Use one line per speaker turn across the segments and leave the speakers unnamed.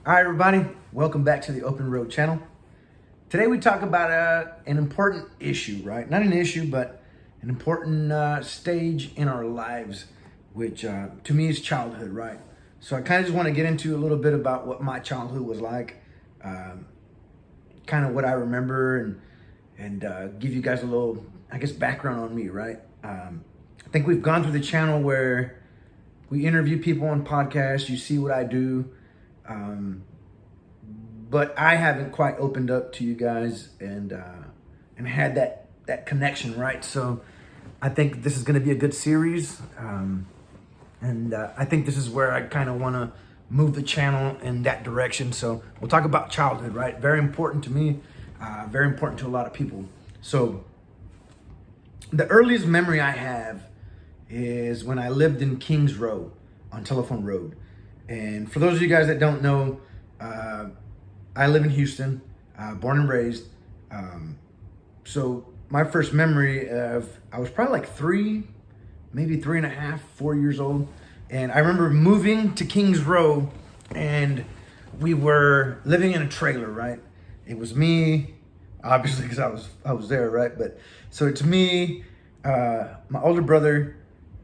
Hi everybody, welcome back to the Open Road channel. Today we talk about an important issue, right? Not an issue, but an important stage in our lives, which to me is childhood, right? So I kind of just want to get into a little bit about what my childhood was like, kind of what I remember, and give you guys a little, I guess, background on me, right? I think we've gone through the channel where we interview people on podcasts, you see what I do. But I haven't quite opened up to you guys and had that connection, right? So I think this is going to be a good series, and I think this is where I kind of want to move the channel in that direction. So we'll talk about childhood, right? Very important to me, very important to a lot of people. So the earliest memory I have is when I lived in Kings Row on Telephone Road. And for those of you guys that don't know, I live in Houston, born and raised. So my first memory of, I was probably like 3, maybe 3.5, 4 years old. And I remember moving to Kings Row and we were living in a trailer, right? It was me, obviously, because I was there, right? But so it's me, my older brother,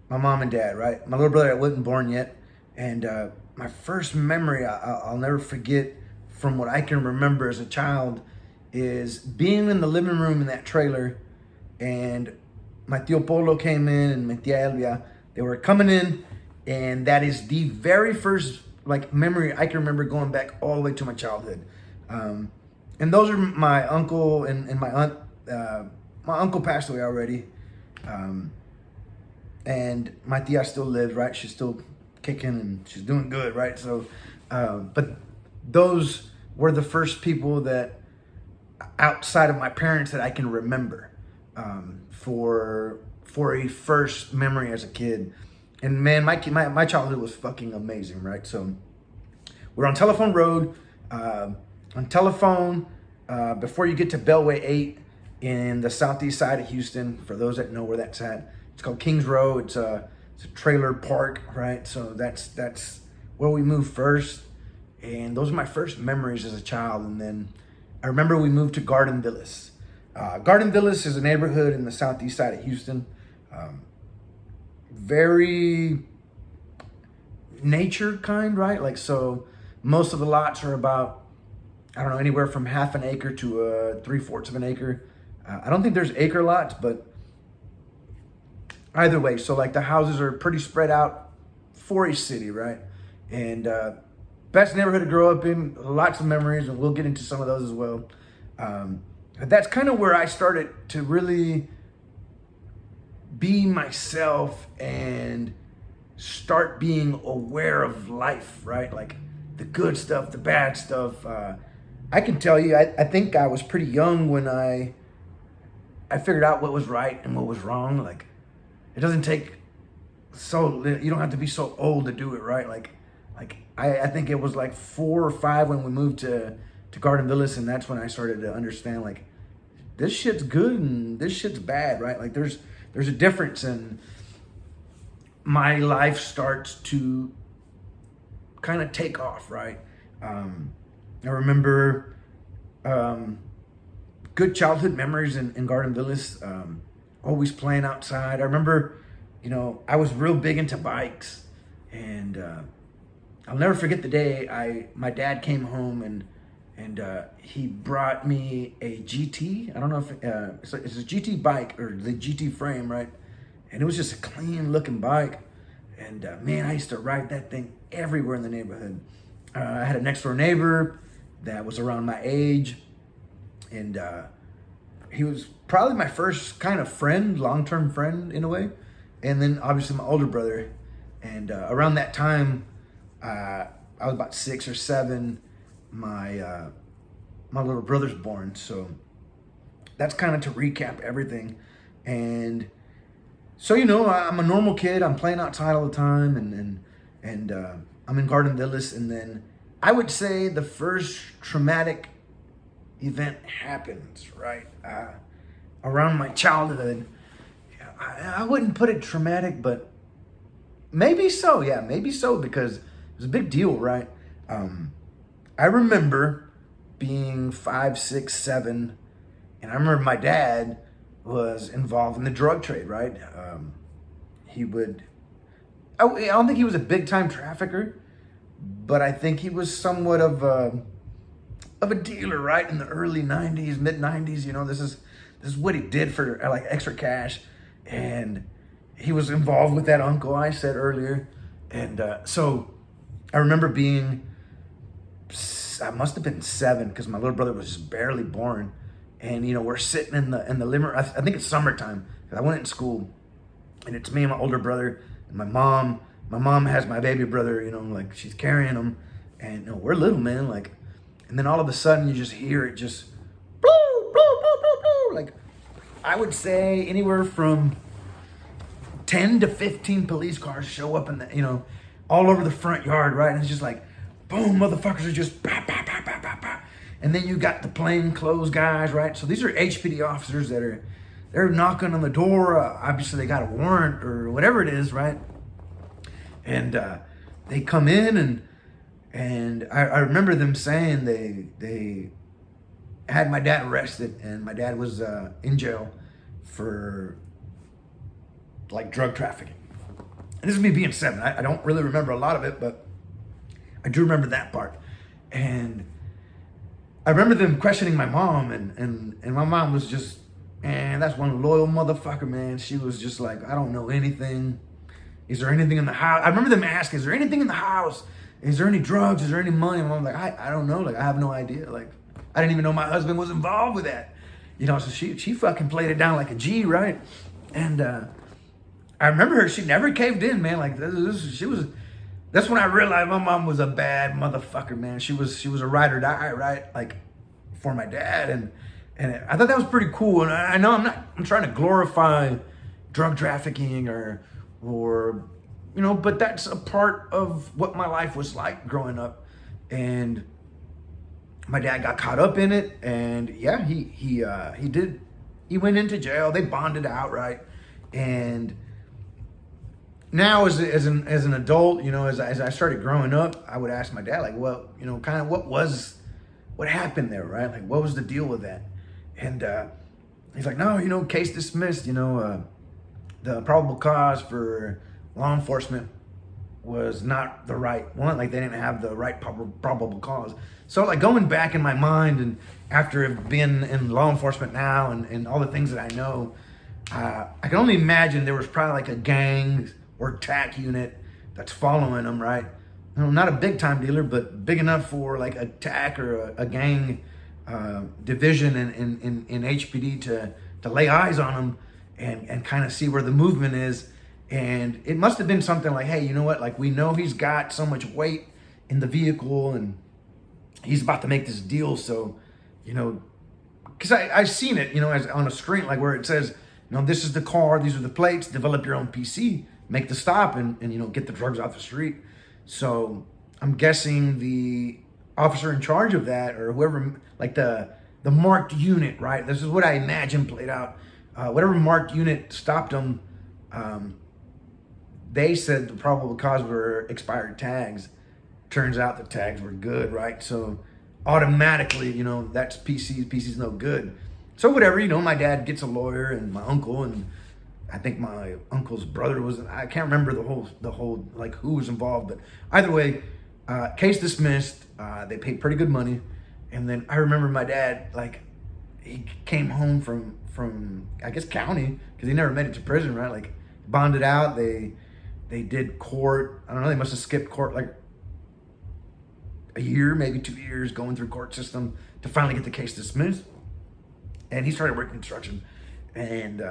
my mom and dad, right? My little brother, I wasn't born yet. And my first memory, I'll never forget from what I can remember as a child, is being in the living room in that trailer, and my Tío Polo came in and my Tía Elvia, they were coming in, and that is the very first memory I can remember going back all the way to my childhood. And those are my uncle and my aunt. My uncle passed away already, and my tia still lives, right? She's still kicking and she's doing good, right? So, but those were the first people that, outside of my parents, that I can remember for a first memory as a kid. And man, my childhood was fucking amazing, right? So we're on Telephone Road, on Telephone, before you get to Bellway 8 in the southeast side of Houston. For those that know where that's at, it's called Kings Row. It's a trailer park, right? So that's where we moved first. And those are my first memories as a child. And then I remember we moved to Garden Villas. Garden Villas is a neighborhood in the southeast side of Houston. Very nature kind, right? Like, so most of the lots are about, I don't know, anywhere from half an acre to 3/4 of an acre. I don't think there's acre lots, but either way, so like the houses are pretty spread out for a city, right? And best neighborhood to grow up in, lots of memories, and we'll get into some of those as well. That's kind of where I started to really be myself and start being aware of life, right? Like the good stuff, the bad stuff. I can tell you, I think I was pretty young when I figured out what was right and what was wrong. Like, it doesn't take you don't have to be so old to do it, right? Like I think it was like 4 or 5 when we moved to Garden Villas, and that's when I started to understand, like, this shit's good and this shit's bad, right? Like there's a difference, and my life starts to kind of take off, right? I remember good childhood memories in Garden Villas, always playing outside. I remember, I was real big into bikes, and I'll never forget the day my dad came home and he brought me a GT. I don't know if it's a GT bike or the GT frame, right? And it was just a clean looking bike. And man, I used to ride that thing everywhere in the neighborhood. I had a next door neighbor that was around my age, and he was probably my first kind of friend, long-term friend in a way. And then obviously my older brother. And around that time, I was about 6 or 7. My little brother's born. So that's kind of to recap everything. And so, I'm a normal kid. I'm playing outside all the time, and I'm in Garden Villas. And then I would say the first traumatic event happens, right? Around my childhood. I wouldn't put it traumatic, but maybe so. Yeah, maybe so, because it was a big deal, right? I remember being 5, 6, 7, and I remember my dad was involved in the drug trade, right? He would, I don't think he was a big time trafficker, but I think he was somewhat of a dealer, right? In the early 90s, mid 90s, this is what he did for like extra cash. And he was involved with that uncle I said earlier. And so I remember being, I must have been 7 because my little brother was just barely born. And, we're sitting in the living room. I think it's summertime because I went in school, and it's me and my older brother and my mom. My mom has my baby brother, like she's carrying him, and we're little, man, like, and then all of a sudden you just hear it just, blow, blow, blow, blow, blow. Like, I would say anywhere from 10 to 15 police cars show up in all over the front yard, right? And it's just like, boom, motherfuckers are just, bah, bah, bah, bah, bah, bah. And then you got the plainclothes guys, right? So these are HPD officers they're knocking on the door. Obviously they got a warrant or whatever it is, right? And they come in, and I remember them saying they had my dad arrested, and my dad was in jail for like drug trafficking. And this is me being 7. I don't really remember a lot of it, but I do remember that part. And I remember them questioning my mom, and my mom was just, man, that's one loyal motherfucker, man. She was just like, I don't know anything. Is there anything in the house? I remember them asking, is there anything in the house? Is there any drugs? Is there any money? And I'm like, I don't know. Like, I have no idea. Like, I didn't even know my husband was involved with that. So she fucking played it down like a G, right? And I remember her, she never caved in, man. Like, that's when I realized my mom was a bad motherfucker, man. She was a ride or die, right? Like, for my dad. And I thought that was pretty cool. And I know I'm trying to glorify drug trafficking or but that's a part of what my life was like growing up. And my dad got caught up in it, and yeah, he went into jail. They bonded out, right? And now as an adult, as I started growing up, I would ask my dad, like, well, kind of what happened there, right? Like, what was the deal with that? And he's like, no, case dismissed. The probable cause for law enforcement was not the right one. Like, they didn't have the right probable cause. So, like, going back in my mind, and after being in law enforcement now and all the things that I know, I can only imagine there was probably like a gang or TAC unit that's following them, right? Not a big time dealer, but big enough for like a TAC or a gang division in HPD to lay eyes on them and kind of see where the movement is. And it must have been something like, hey, you know what? Like, we know he's got so much weight in the vehicle, and he's about to make this deal. So, because I've seen it, as on a screen, like where it says, this is the car, these are the plates, develop your own PC, make the stop, and get the drugs off the street. So I'm guessing the officer in charge of that, or whoever, like the marked unit, right? This is what I imagine played out. Whatever marked unit stopped them, they said the probable cause were expired tags. Turns out the tags were good, right? So automatically, that's PC's no good. So whatever, my dad gets a lawyer, and my uncle, and I think my uncle's brother was, I can't remember the whole like who was involved, but either way, case dismissed. They paid pretty good money. And then I remember my dad, like, he came home from I guess county, because he never made it to prison, right? Like, bonded out. They did court. I don't know, they must have skipped court like a year, maybe 2 years, going through court system to finally get the case dismissed. And he started working construction. And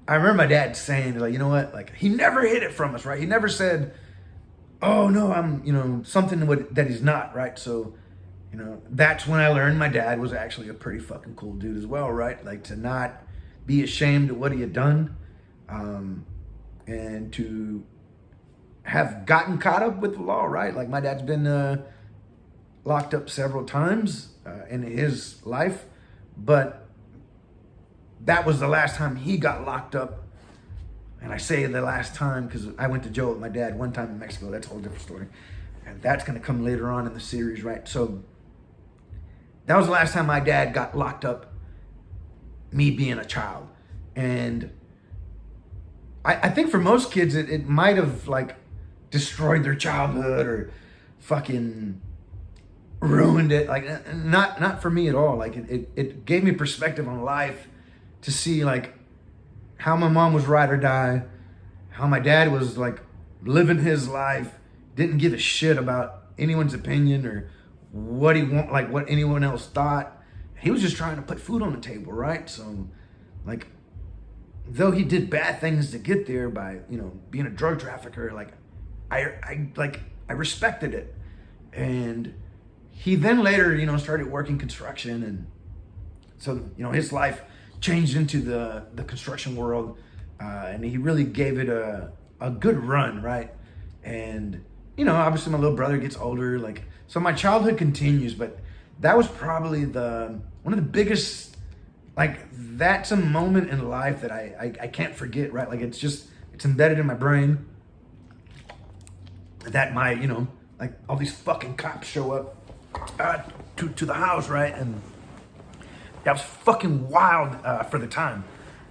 I remember my dad saying, like, you know what? Like, he never hid it from us, right? He never said, oh no, I'm something that he's not, right? So, that's when I learned my dad was actually a pretty fucking cool dude as well, right? Like, to not be ashamed of what he had done, and to have gotten caught up with the law, right? Like, my dad's been locked up several times in his life, but that was the last time he got locked up. And I say the last time because I went to jail with my dad one time in Mexico. That's a whole different story. And that's going to come later on in the series, right? So that was the last time my dad got locked up, me being a child. And I think for most kids, it might have like destroyed their childhood or fucking ruined it. Like not for me at all. Like it gave me perspective on life to see like how my mom was ride or die, how my dad was like living his life, didn't give a shit about anyone's opinion or what he like what anyone else thought. He was just trying to put food on the table, right? So like though he did bad things to get there by, you know, being a drug trafficker, like I respected it. And he then later, you know, started working construction, and so, you know, his life changed into the construction world, and he really gave it a good run, right? And, you know, obviously my little brother gets older, like, so my childhood continues, but that was probably one of the biggest, like, that's a moment in life that I can't forget, right? Like, it's embedded in my brain that my, you know, like all these fucking cops show up to the house, right? And that was fucking wild for the time.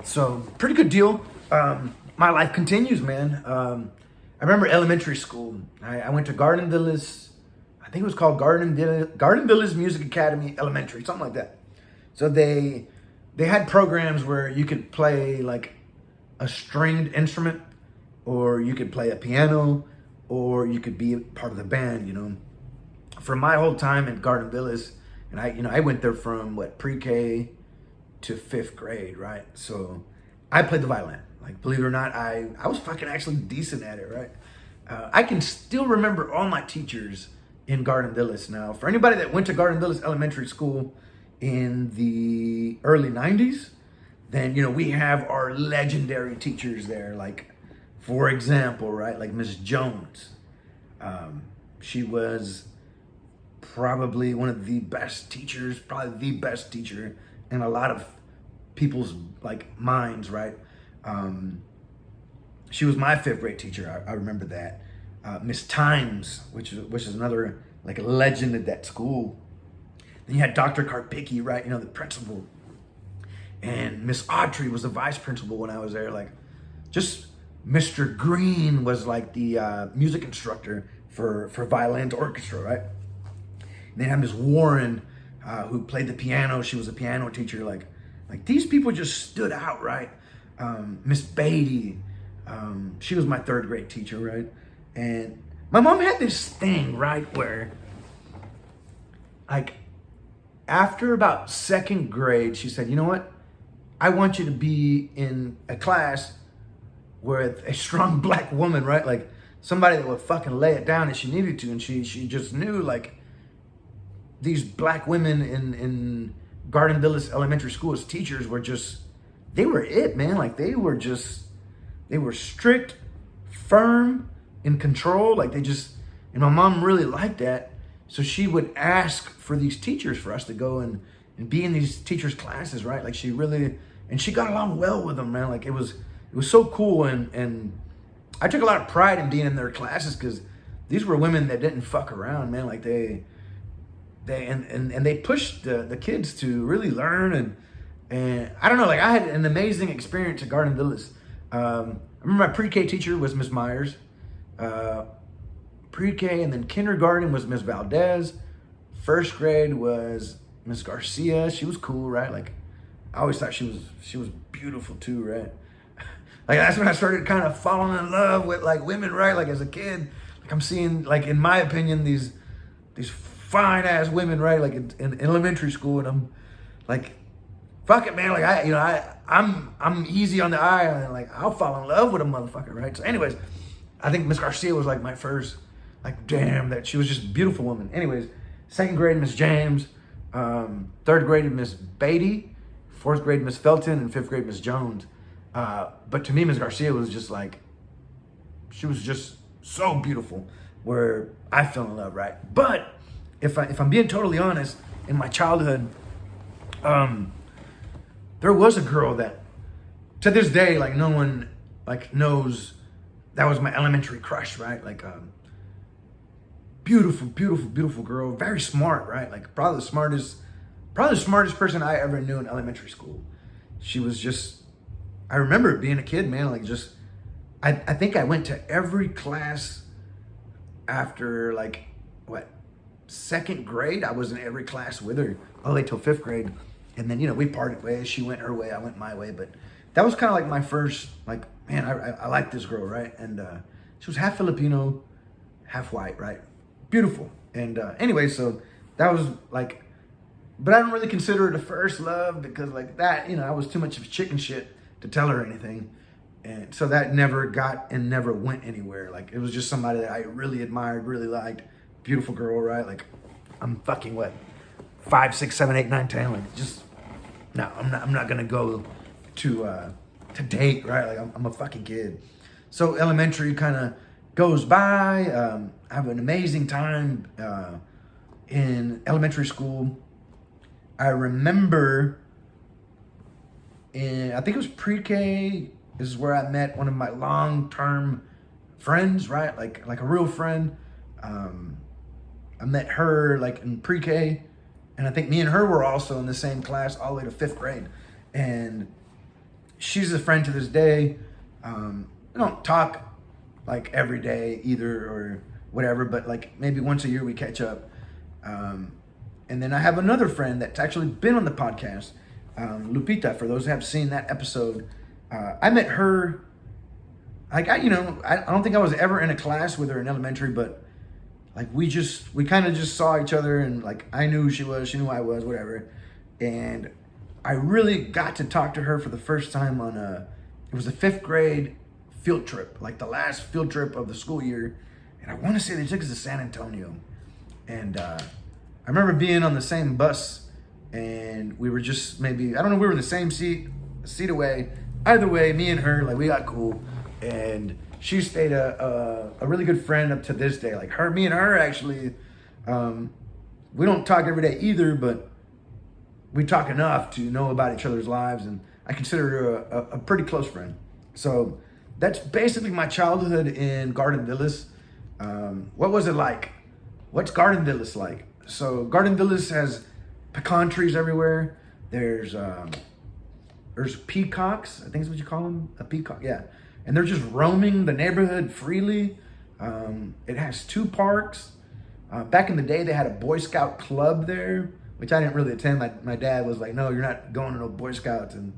So pretty good deal. My life continues, man. I remember elementary school. I went to Garden Villas. I think it was called Garden Villas Music Academy Elementary, something like that. So they had programs where you could play like a stringed instrument, or you could play a piano, or you could be part of the band, you know. For my whole time at Garden Villas, and I went there from pre-K to 5th grade, right? So I played the violin. Like, believe it or not, I was fucking actually decent at it, right? I can still remember all my teachers in Garden Villas. Now, for anybody that went to Garden Villas Elementary School in the early 90s, then, you know, we have our legendary teachers there. Like, for example, right, like Miss Jones. She was probably one of the best teachers, probably the best teacher in a lot of people's like minds, right? She was my 5th grade teacher. I remember that. Miss Times, which is another like legend at that school. Then you had Dr. Karpicki, right? You know, the principal. And Miss Autry was the vice principal when I was there. Like, just Mr. Green was like the music instructor for violin to orchestra, right? And then you had Miss Warren, who played the piano. She was a piano teacher. Like these people just stood out, right? Miss Beatty, she was my 3rd grade teacher, right? And my mom had this thing, right, where like after about 2nd grade, she said, you know what? I want you to be in a class with a strong black woman, right? Like somebody that would fucking lay it down if she needed to. And she just knew like these black women in Garden Villas Elementary School as teachers were just, they were it, man. Like they were strict, firm, in control. Like and my mom really liked that. So she would ask for these teachers for us to go and be in these teachers' classes, right? Like she got along well with them, man. Like it was so cool. And I took a lot of pride in being in their classes because these were women that didn't fuck around, man. Like they pushed the kids to really learn. And I don't know, like I had an amazing experience at Garden Villas. I remember my pre-K teacher was Miss Myers. Pre-K and then kindergarten was Miss Valdez. 1st grade was Miss Garcia. She was cool, right? Like I always thought she was beautiful too, right? Like that's when I started kind of falling in love with like women, right? Like as a kid, like I'm seeing, like in my opinion, these fine ass women, right? Like in elementary school, and I'm like, fuck it, man. Like I'm easy on the eye, and like I'll fall in love with a motherfucker, right? So, anyways, I think Miss Garcia was like my first, like, damn, that she was just a beautiful woman. Anyways, 2nd grade, Miss James. 3rd grade, Miss Beatty. 4th grade, Miss Felton, and 5th grade, Miss Jones. But to me, Miss Garcia was just like, she was just so beautiful, where I fell in love, right? But if I'm being totally honest, in my childhood, there was a girl that, to this day, like no one like knows that was my elementary crush, right? Like Beautiful, beautiful, beautiful girl. Very smart, right? Like probably the smartest person I ever knew in elementary school. She was just, I remember being a kid, man, like just, I think I went to every class after like, what, second grade. I was in every class with her all the way till fifth grade. And then, we parted ways. She went her way, I went my way. But that was kind of like my first, like, man, I like this girl, right? And she was half Filipino, half white, right? Beautiful. And anyway, so that was like, but I don't really consider it a first love because like that, I was too much of a chicken shit to tell her anything. And so that never got and never went anywhere. Like it was just somebody that I really admired, really liked. Beautiful girl, right? Like I'm fucking what? 5, 6, 7, 8, 9, 10. Like just, no, I'm not gonna go to date, right? Like I'm a fucking kid. So elementary kind of goes by. I have an amazing time in elementary school. I remember I think it was pre-K. This is where I met one of my long-term friends, right? Like a real friend. I met her like in pre-K, and I think me and her were also in the same class all the way to fifth grade. And she's a friend to this day. We don't talk like every day either or whatever, but like maybe once a year we catch up. And then I have another friend that's actually been on the podcast, Lupita, for those who have seen that episode. I met her, like, I don't think I was ever in a class with her in elementary, but like we kind of just saw each other, and like I knew who she was, she knew who I was, whatever. And I really got to talk to her for the first time on it was a fifth grade field trip, like the last field trip of the school year. And I want to say they took us to San Antonio. And I remember being on the same bus, and we were just maybe, I don't know, we were in the same seat away. Either way, me and her, like we got cool. And she stayed a really good friend up to this day. Like me and her actually, we don't talk every day either, but we talk enough to know about each other's lives. And I consider her a pretty close friend. So that's basically my childhood in Garden Villas. What was it like? What's Garden Villas like? So Garden Villas has pecan trees everywhere. There's peacocks, I think is what you call them, a peacock, yeah. And they're just roaming the neighborhood freely. It has 2 parks. Back in the day, they had a Boy Scout club there, which I didn't really attend. My dad was like, no, you're not going to no Boy Scouts, and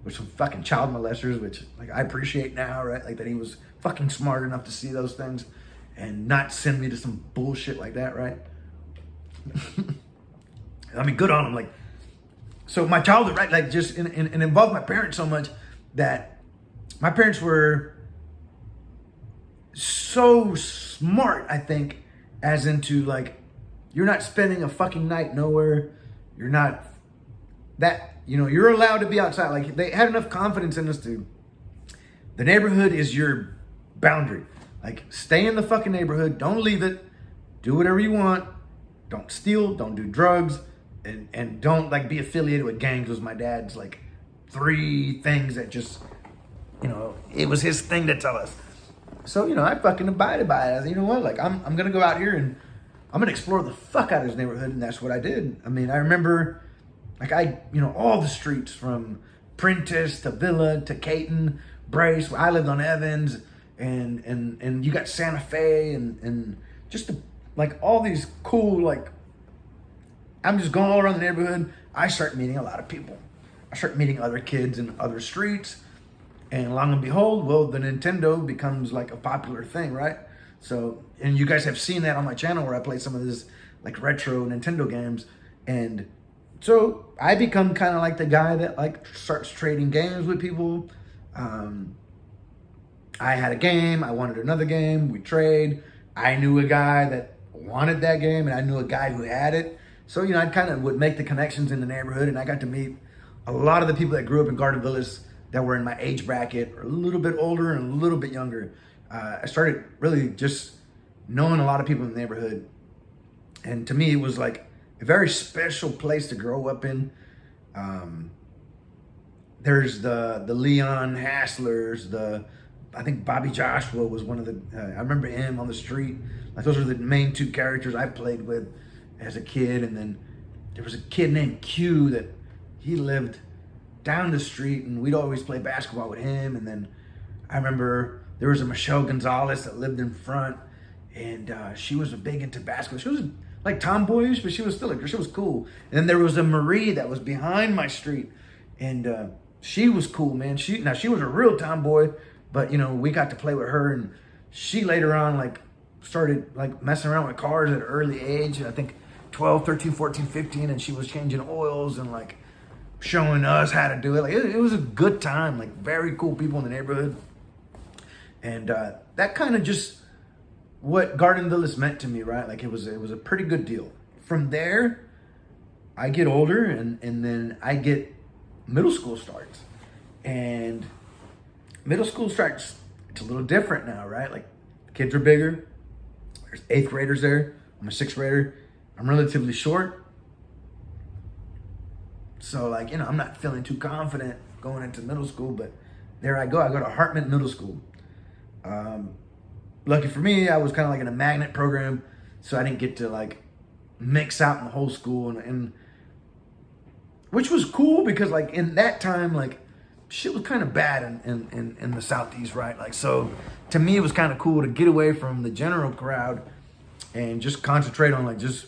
with some fucking child molesters, which like I appreciate now, right? Like that he was fucking smart enough to see those things and not send me to some bullshit like that, right? I mean, good on him. Like, so my childhood, right? Like just and involved my parents so much that my parents were so smart, I think, as into like, you're not spending a fucking night nowhere. You're not that, you're allowed to be outside. Like they had enough confidence in us to, the neighborhood is your boundary. Like stay in the fucking neighborhood. Don't leave it. Do whatever you want. Don't steal. Don't do drugs. And don't like be affiliated with gangs. Was my dad's like 3 things that just, it was his thing to tell us. So, I fucking abided by it. I said, you know what? Like I'm going to go out here and I'm going to explore the fuck out of this neighborhood. And that's what I did. I mean, I remember like all the streets from Prentice to Villa to Caton, Brace, where I lived on Evans, and you got Santa Fe and just like all these cool, like, I'm just going all around the neighborhood. I start meeting a lot of people. I start meeting other kids in other streets. And long and behold, well, the Nintendo becomes like a popular thing, right? So, and you guys have seen that on my channel where I play some of this like retro Nintendo games. And so I become kind of like the guy that like starts trading games with people. I had a game, I wanted another game, we trade. I knew a guy that wanted that game and I knew a guy who had it. So, I kind of would make the connections in the neighborhood, and I got to meet a lot of the people that grew up in Garden Villas that were in my age bracket, or a little bit older and a little bit younger. I started really just knowing a lot of people in the neighborhood. And to me, it was like a very special place to grow up in. There's the Leon Hasslers, I think Bobby Joshua was one of the, I remember him on the street. Like those are the main two characters I played with as a kid. And then there was a kid named Q that he lived down the street, and we'd always play basketball with him. And then I remember there was a Michelle Gonzalez that lived in front, and she was big into basketball. She was like tomboyish, but she was still she was cool. And then there was a Marie that was behind my street, and she was cool, man. She was a real tomboy, but we got to play with her, and she later on like started like messing around with cars at an early age. I think 12, 13, 14, 15, and she was changing oils and like showing us how to do it. Like it was a good time, like very cool people in the neighborhood. And that kind of just what Garden Villas meant to me, right? Like it was a pretty good deal. From there, I get older, and then I get middle school starts. And middle school starts, it's a little different now, right? Like the kids are bigger. There's 8th graders there. I'm a 6th grader. I'm relatively short. So like, I'm not feeling too confident going into middle school, but there I go. I go to Hartman Middle School. Lucky for me, I was kind of like in a magnet program, so I didn't get to like mix out in the whole school, and which was cool because like in that time, like shit was kind of bad in the Southeast, right? Like, so to me, it was kind of cool to get away from the general crowd and just concentrate on like just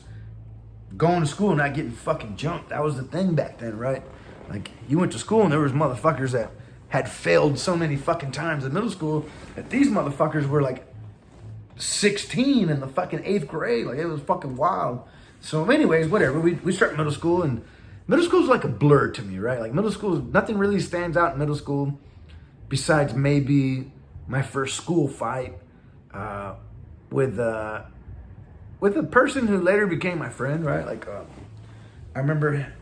going to school and not getting fucking jumped. That was the thing back then, right? Like you went to school and there was motherfuckers that had failed so many fucking times in middle school that these motherfuckers were like 16 in the fucking 8th grade. Like it was fucking wild. So anyways, whatever. We start middle school, and middle school is like a blur to me, right? Like middle school, nothing really stands out in middle school besides maybe my first school fight with a person who later became my friend, right? Like I remember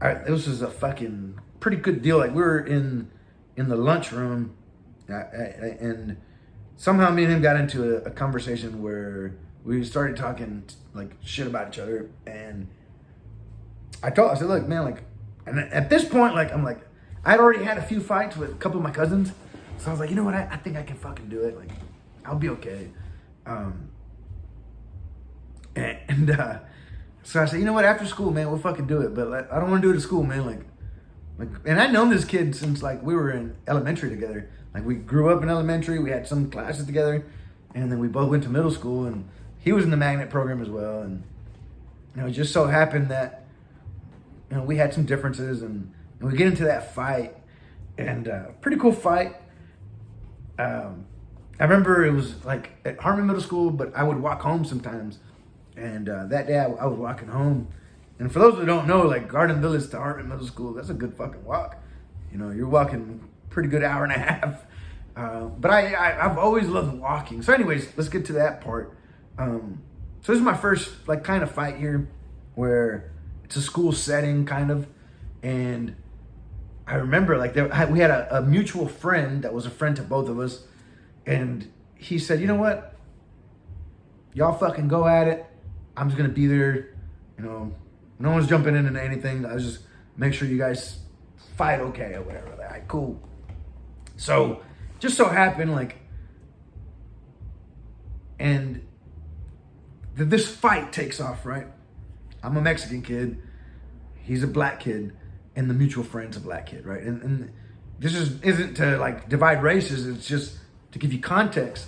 this was a fucking pretty good deal. Like we were in the lunchroom, and somehow me and him got into a conversation where we started talking like shit about each other. And I said, look, man, like, and at this point, like, I'm like, I'd already had a few fights with a couple of my cousins. So I was like, you know what? I think I can fucking do it. Like, I'll be okay. So I said, you know what? After school, man, we'll fucking do it. But like, I don't want to do it at school, man. Like, and I'd known this kid since like we were in elementary together. Like we grew up in elementary, we had some classes together, and then we both went to middle school, and he was in the magnet program as well. And it just so happened that we had some differences, and we get into that fight, and pretty cool fight. I remember it was like at Harmon Middle School, but I would walk home sometimes. And that day I was walking home. And for those who don't know, like Garden Villas to Hartman Middle School, that's a good fucking walk. You're walking pretty good hour and a half. But I've always loved walking. So anyways, let's get to that part. So this is my first like kind of fight here where it's a school setting kind of. And I remember like we had a mutual friend that was a friend to both of us. And he said, you know what? Y'all fucking go at it. I'm just going to be there. No one's jumping in into anything. I just make sure you guys fight okay or whatever. Like, all right, cool. So just so happened, like, and this fight takes off, right? I'm a Mexican kid. He's a black kid. And the mutual friend's a black kid, right? And this isn't to, like, divide races. It's just to give you context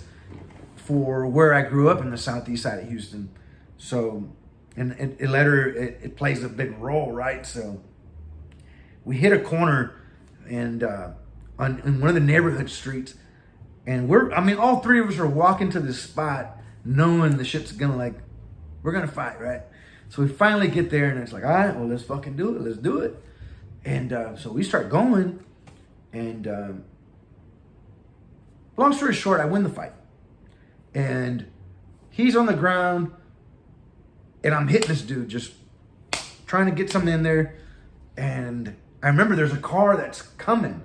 for where I grew up in the southeast side of Houston. So, and it plays a big role, right? So we hit a corner and in one of the neighborhood streets, and all three of us are walking to this spot knowing the shit's gonna we're gonna fight, right? So we finally get there, and it's like, all right, well, let's fucking do it. Let's do it. And so we start going, and long story short, I win the fight. And he's on the ground, and I'm hitting this dude, just trying to get something in there. And I remember there's a car that's coming.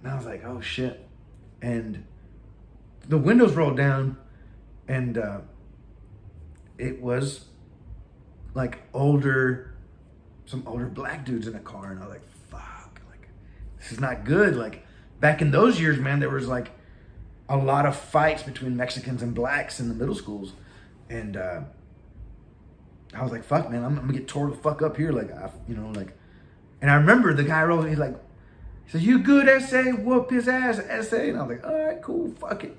And I was like, oh shit. And the windows rolled down, and it was like some older black dudes in a car. And I was like, fuck, like, this is not good. Like, back in those years, man, there was like a lot of fights between Mexicans and blacks in the middle schools. And I was like, fuck, man, I'm gonna get tore the fuck up here. Like, and I remember the guy rolling, he's like, he said, you good, SA? Whoop his ass, SA. And I was like, all right, cool, fuck it.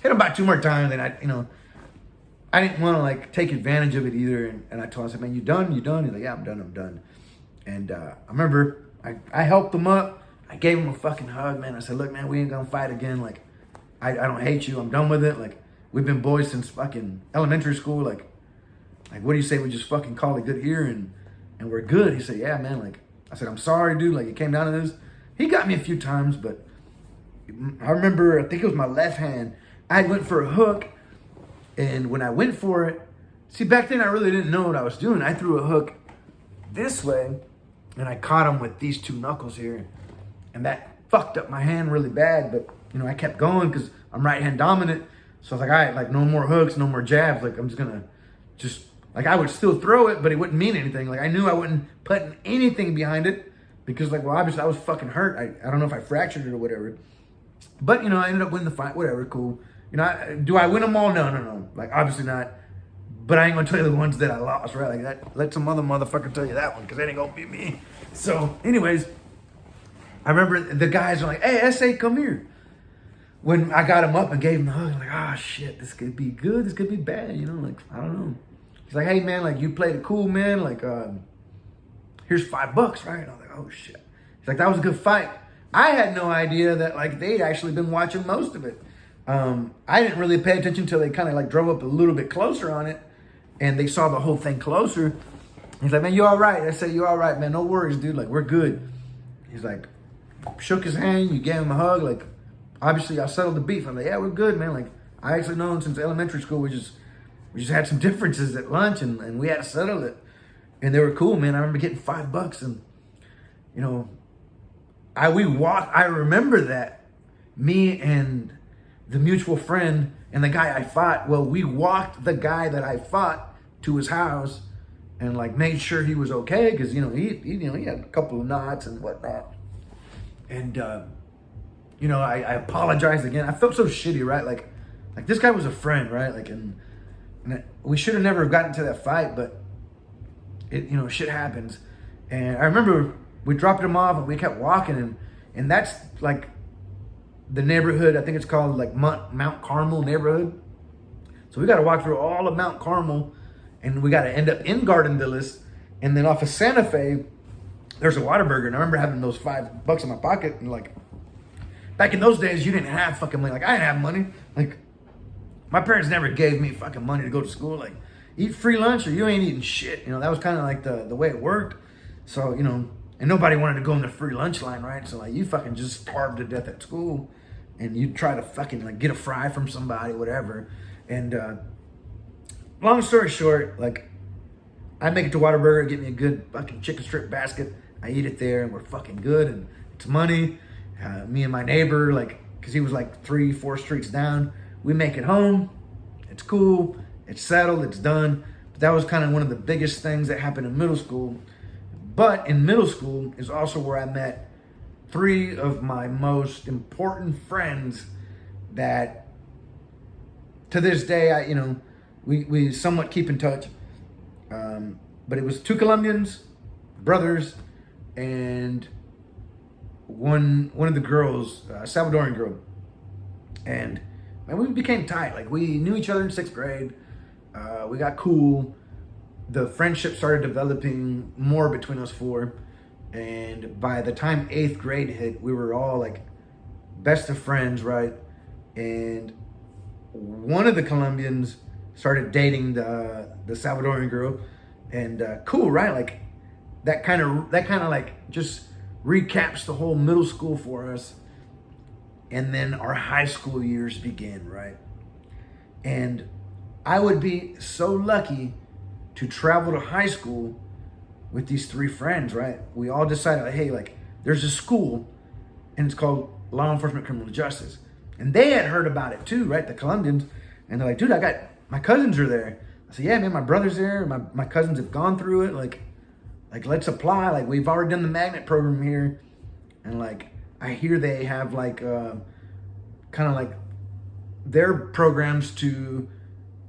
Hit him about 2 more times, and I didn't want to like take advantage of it either. And I told him, I said, man, you done? He's like, yeah, I'm done. And I remember I helped him up. I gave him a fucking hug, man. I said, look, man, we ain't gonna fight again. Like, I don't hate you. I'm done with it. Like, we've been boys since fucking elementary school. Like, what do you say we just fucking call it good here and we're good? He said, yeah, man. Like, I said, I'm sorry, dude. Like, it came down to this. He got me a few times, but I remember, I think it was my left hand. I went for a hook, and when I went for it, see, back then I really didn't know what I was doing. I threw a hook this way, and I caught him with these 2 knuckles here, and that fucked up my hand really bad, but, I kept going because I'm right-hand dominant, so I was like, all right, like, no more hooks, no more jabs, like, I'm just gonna like, I would still throw it, but it wouldn't mean anything. Like, I knew I wouldn't put anything behind it, because, like, well, obviously I was fucking hurt. I don't know if I fractured it or whatever, but, I ended up winning the fight, whatever, cool. Do I win them all? No. Like, obviously not. But I ain't gonna tell you the ones that I lost, right? Like that. Let some other motherfucker tell you that one, because that ain't gonna be me. So, anyways, I remember the guys are like, "Hey, SA, come here." When I got him up and gave him the hug, I'm like, "Ah, shit, this could be good. This could be bad." Like, I don't know. He's like, "Hey, man, like, you played it cool, man. Like, here's $5, right?" And I was like, "Oh shit." He's like, "That was a good fight." I had no idea that like they'd actually been watching most of it. I didn't really pay attention until they kind of like drove up a little bit closer on it, and they saw the whole thing closer. He's like, "Man, you all right?" I said, "You all right, man? No worries, dude. Like, we're good." He's like, shook his hand. You gave him a hug. Like, obviously, I settled the beef. I'm like, "Yeah, we're good, man." Like, I actually known since elementary school. We just had some differences at lunch, and we had to settle it. And they were cool, man. I remember getting $5, and I remember that me and the mutual friend and the guy I fought, well, we walked the guy that I fought to his house and like made sure he was okay, because he had a couple of knots and whatnot. And I apologized again. I felt so shitty, right? Like this guy was a friend, right? Like, and we should have never gotten to that fight, but it shit happens. And I remember we dropped him off and we kept walking, and that's like the neighborhood, I think it's called like Mount Carmel neighborhood. So we got to walk through all of Mount Carmel, and we got to end up in Garden Villas, and then off of Santa Fe, there's a Whataburger. And I remember having those $5 in my pocket, and like back in those days, you didn't have fucking money. Like, I didn't have money. Like, my parents never gave me fucking money to go to school. Like, eat free lunch or you ain't eating shit. That was kind of like the way it worked. So, and nobody wanted to go in the free lunch line, right? So like, you fucking just starved to death at school, and you try to fucking like get a fry from somebody, whatever. And long story short, like, I make it to Whataburger, get me a good fucking chicken strip basket. I eat it there, and we're fucking good, and it's money. Me and my neighbor, like, because he was like 3-4 streets down, we make it home. It's cool. It's settled. It's done. But that was kind of one of the biggest things that happened in middle school. But in middle school is also where I met 3 of my most important friends that to this day, we somewhat keep in touch. But it was 2 Colombians, brothers, and one of the girls, a Salvadoran girl. And man, we became tight. Like, we knew each other in 6th grade. We got cool. The friendship started developing more between us 4. And by the time 8th grade hit, we were all like best of friends, right? And one of the Colombians started dating the Salvadoran girl. And cool, right? Like, that kind of like just recaps the whole middle school for us. And then our high school years begin, right? And I would be so lucky to travel to high school with these 3 friends, right? We all decided, like, hey, like, there's a school, and it's called Law Enforcement Criminal Justice. And they had heard about it too, right? The Colombians. And they're like, dude, my cousins are there. I said, yeah, man, my brother's there. My cousins have gone through it. Like, let's apply. Like, we've already done the magnet program here. And like, I hear they have like, kind of like their programs to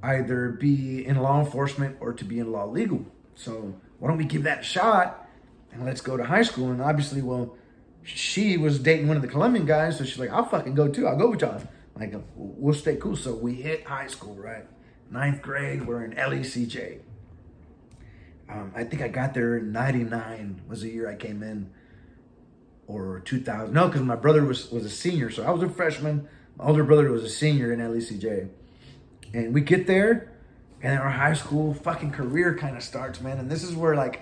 either be in law enforcement or to be in law legal. So why don't we give that a shot and let's go to high school? And obviously, well, she was dating one of the Colombian guys, so she's like, I'll fucking go too. I'll go with y'all. Like, we'll stay cool. So we hit high school, right? 9th grade, we're in LECJ. I think I got there in 99 was the year I came in, or 2000. No, because my brother was a senior. So I was a freshman. My older brother was a senior in LECJ. And we get there, and our high school fucking career kind of starts, man. And this is where, like,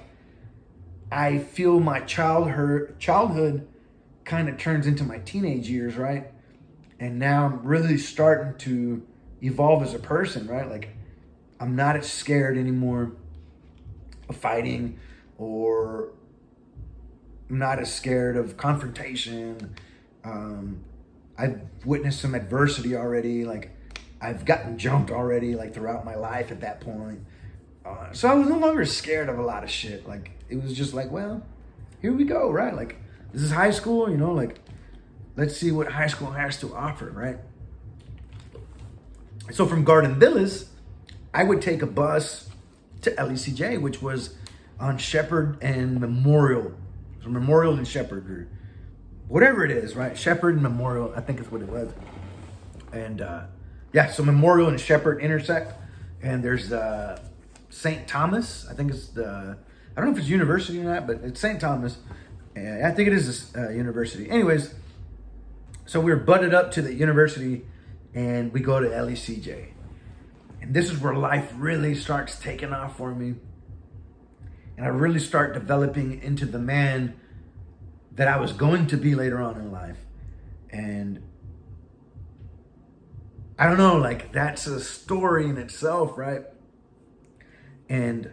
I feel my childhood kind of turns into my teenage years, right? And now I'm really starting to evolve as a person, right? Like, I'm not as scared anymore of fighting, or I'm not as scared of confrontation. I've witnessed some adversity already. Like, I've gotten jumped already, like, throughout my life at that point. So I was no longer scared of a lot of shit. Like, it was just like, well, here we go, right? Like, this is high school, you know, like, let's see what high school has to offer, right? So from Garden Villas, I would take a bus to LECJ, which was on Shepherd and Memorial. So Memorial and Shepherd, or whatever it is, right? Shepherd and Memorial, I think is what it was. And yeah, so Memorial and Shepherd intersect, and there's St. Thomas. I think it's I don't know if it's university or not, but it's St. Thomas. And I think it is a university. Anyways, so we're butted up to the university, and we go to LECJ. And this is where life really starts taking off for me. And I really start developing into the man that I was going to be later on in life. And I don't know, like, that's a story in itself, right? And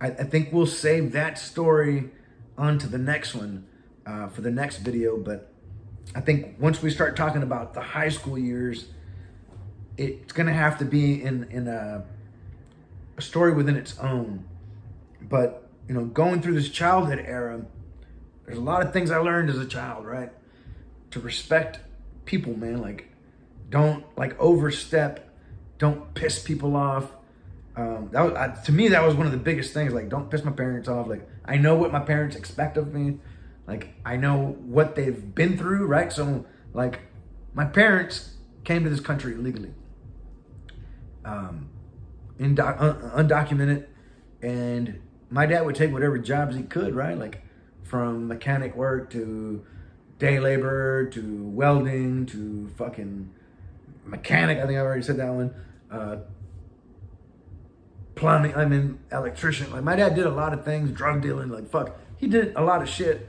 I think we'll save that story onto the next one for the next video. But I think once we start talking about the high school years, it's going to have to be in a story within its own. But, you know, going through this childhood era, there's a lot of things I learned as a child, right? To respect people, man. Like, don't, like, overstep. Don't piss people off. To me, that was one of the biggest things. Like, don't piss my parents off. Like, I know what my parents expect of me. Like, I know what they've been through, right? So, like, my parents came to this country illegally, undocumented, and my dad would take whatever jobs he could, right? Like, from mechanic work to day labor to welding to fucking mechanic. I think I already said that one. Plumbing, electrician. Like, my dad did a lot of things, drug dealing, like, fuck. He did a lot of shit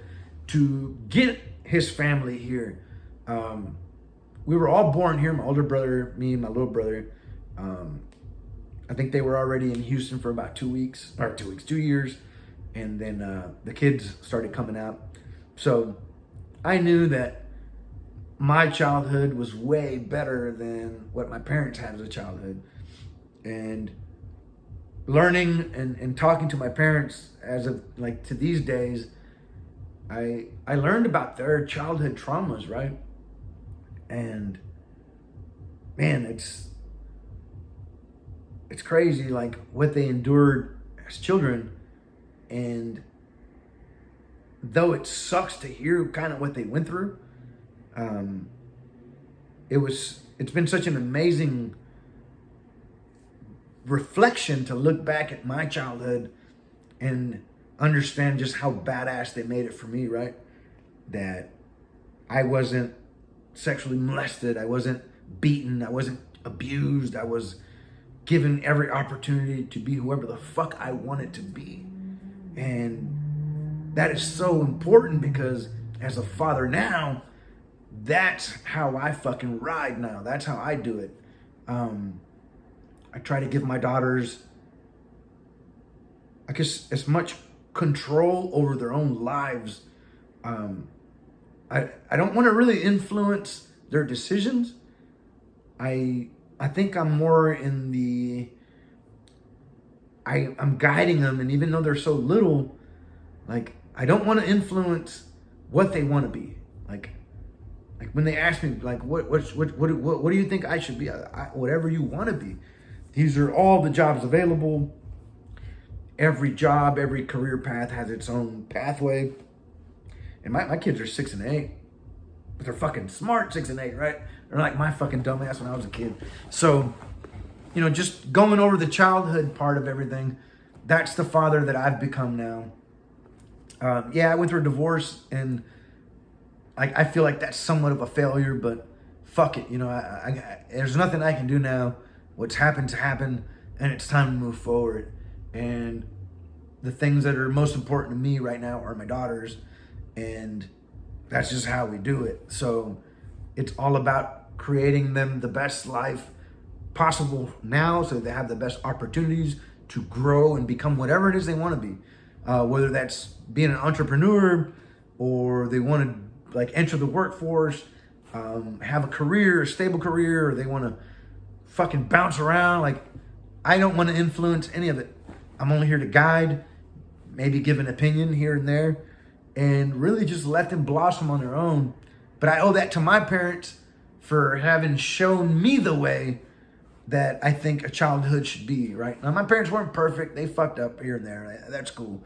to get his family here. We were all born here, my older brother, me, and my little brother. I think they were already in Houston for about 2 years. And then the kids started coming out. So I knew that my childhood was way better than what my parents had as a childhood. And learning and talking to my parents as of, like, to these days, I learned about their childhood traumas, right? And man, it's crazy, like, what they endured as children. And though it sucks to hear kind of what they went through, it's been such an amazing reflection to look back at my childhood and understand just how badass they made it for me, right? That I wasn't sexually molested, I wasn't beaten, I wasn't abused, I was given every opportunity to be whoever the fuck I wanted to be. And that is so important, because as a father now, that's how I fucking ride now. That's how I do it. I try to give my daughters, I guess, as much control over their own lives. I don't want to really influence their decisions. I think I'm more in the, I'm guiding them, and even though they're so little, like, I don't want to influence what they want to be. Like, Like when they ask me, like, what do you think I should be? Whatever you want to be. These are all the jobs available. Every job, every career path has its own pathway. And my kids are 6 and 8, but they're fucking smart 6 and 8, right? They're like my fucking dumbass when I was a kid. So, you know, just going over the childhood part of everything, that's the father that I've become now. Yeah, I went through a divorce, and I feel like that's somewhat of a failure, but fuck it. You know, there's nothing I can do now. What's happened to happen, and it's time to move forward. And the things that are most important to me right now are my daughters, and that's just how we do it. So it's all about creating them the best life possible now, so they have the best opportunities to grow and become whatever it is they want to be. Whether that's being an entrepreneur, or they want to like enter the workforce, have a career, a stable career, or they want to fucking bounce around. Like, I don't want to influence any of it. I'm only here to guide, maybe give an opinion here and there, and really just let them blossom on their own. But I owe that to my parents for having shown me the way that I think a childhood should be, right? Now, my parents weren't perfect. They fucked up here and there. That's cool.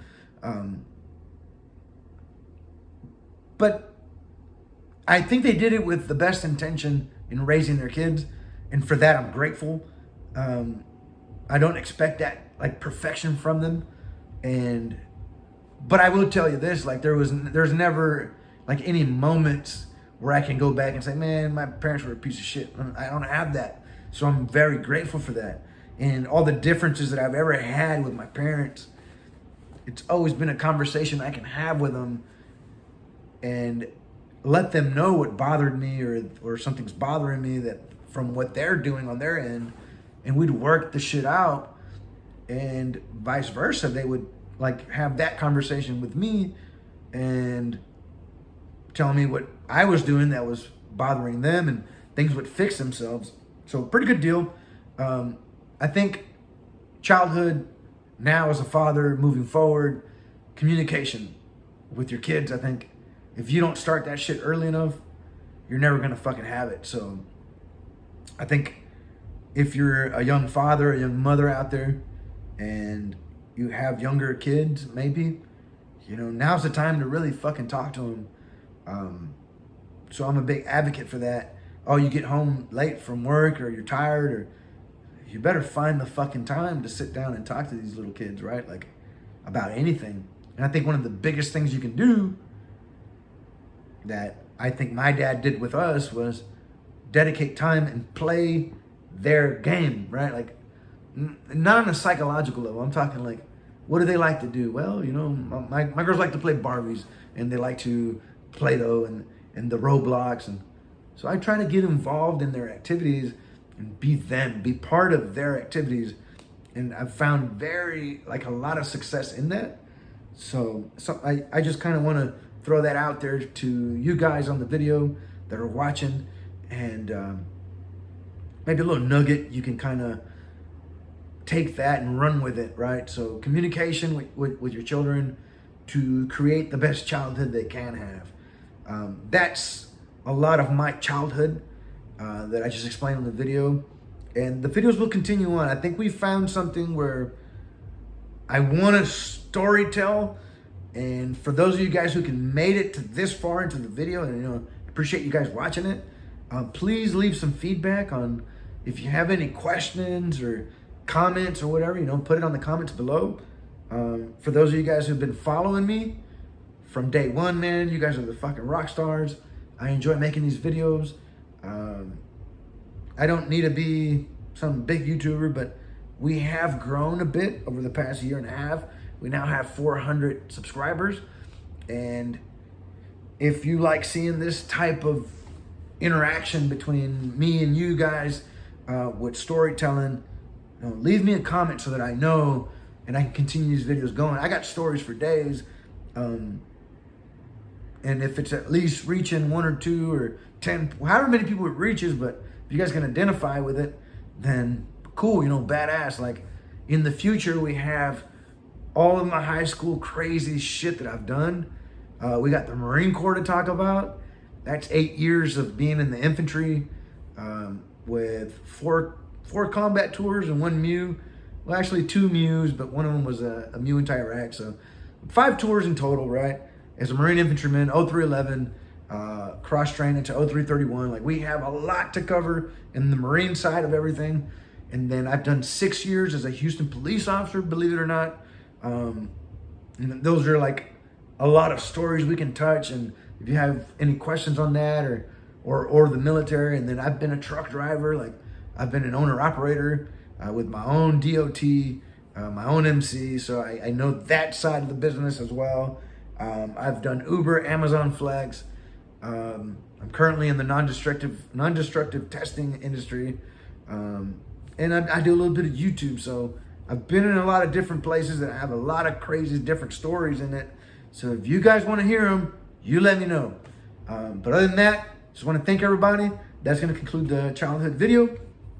But I think they did it with the best intention in raising their kids. And for that, I'm grateful. I don't expect that like perfection from them. But I will tell you this, like there's never like any moments where I can go back and say, man, my parents were a piece of shit. I don't have that. So I'm very grateful for that. And all the differences that I've ever had with my parents, it's always been a conversation I can have with them and let them know what bothered me, or something's bothering me that from what they're doing on their end, and we'd work the shit out, and vice versa. They would like have that conversation with me and tell me what I was doing that was bothering them, and things would fix themselves. So pretty good deal. I think childhood now as a father, moving forward, communication with your kids. I think if you don't start that shit early enough, you're never gonna fucking have it. So I think if you're a young father, a young mother out there, and you have younger kids, maybe, you know, now's the time to really fucking talk to them. So I'm a big advocate for that. Oh, you get home late from work, or you're tired, or you better find the fucking time to sit down and talk to these little kids, right? Like about anything. And I think one of the biggest things you can do that I think my dad did with us was dedicate time and play their game, right? Like not on a psychological level. I'm talking like, what do they like to do? Well, you know, my girls like to play Barbies, and they like to Play-Doh and the Roblox. And so I try to get involved in their activities and be part of their activities. And I've found a lot of success in that. So I just kind of want to throw that out there to you guys on the video that are watching, and maybe a little nugget you can kind of take that and run with it, right? So communication with your children to create the best childhood they can have. That's a lot of my childhood that I just explained in the video, and the videos will continue on. I think we found something where I want to story tell, and for those of you guys who can made it to this far into the video, and you know, appreciate you guys watching it. Please leave some feedback on if you have any questions or comments or whatever, you know, put it on the comments below. For those of you guys who've been following me from day one, man, you guys are the fucking rock stars. I enjoy making these videos. I don't need to be some big YouTuber, but we have grown a bit over the past year and a half. We now have 400 subscribers. And if you like seeing this type of interaction between me and you guys with storytelling, you know, leave me a comment so that I know and I can continue these videos going. I got stories for days. And if it's at least reaching 1 or 2 or 10, however many people it reaches, but if you guys can identify with it, then cool, you know, badass. Like in the future, we have all of my high school crazy shit that I've done. We got the Marine Corps to talk about. That's 8 years of being in the infantry, with four combat tours and one MEU. Well, actually 2 MEUs, but one of them was a MEU into Iraq. So 5 tours in total, right? As a Marine infantryman, 0311, cross training to 0331. Like, we have a lot to cover in the Marine side of everything. And then I've done 6 years as a Houston police officer, believe it or not. And those are like a lot of stories we can touch. And if you have any questions on that, or the military, and then I've been a truck driver, like I've been an owner operator with my own DOT, my own MC. So I know that side of the business as well. I've done Uber, Amazon Flex. I'm currently in the non-destructive testing industry. And I do a little bit of YouTube. So I've been in a lot of different places that have a lot of crazy different stories in it. So if you guys want to hear them, you let me know. But other than that, just want to thank everybody. That's going to conclude the childhood video.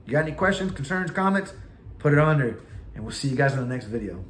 You got any questions, concerns, comments, put it on there. And we'll see you guys in the next video.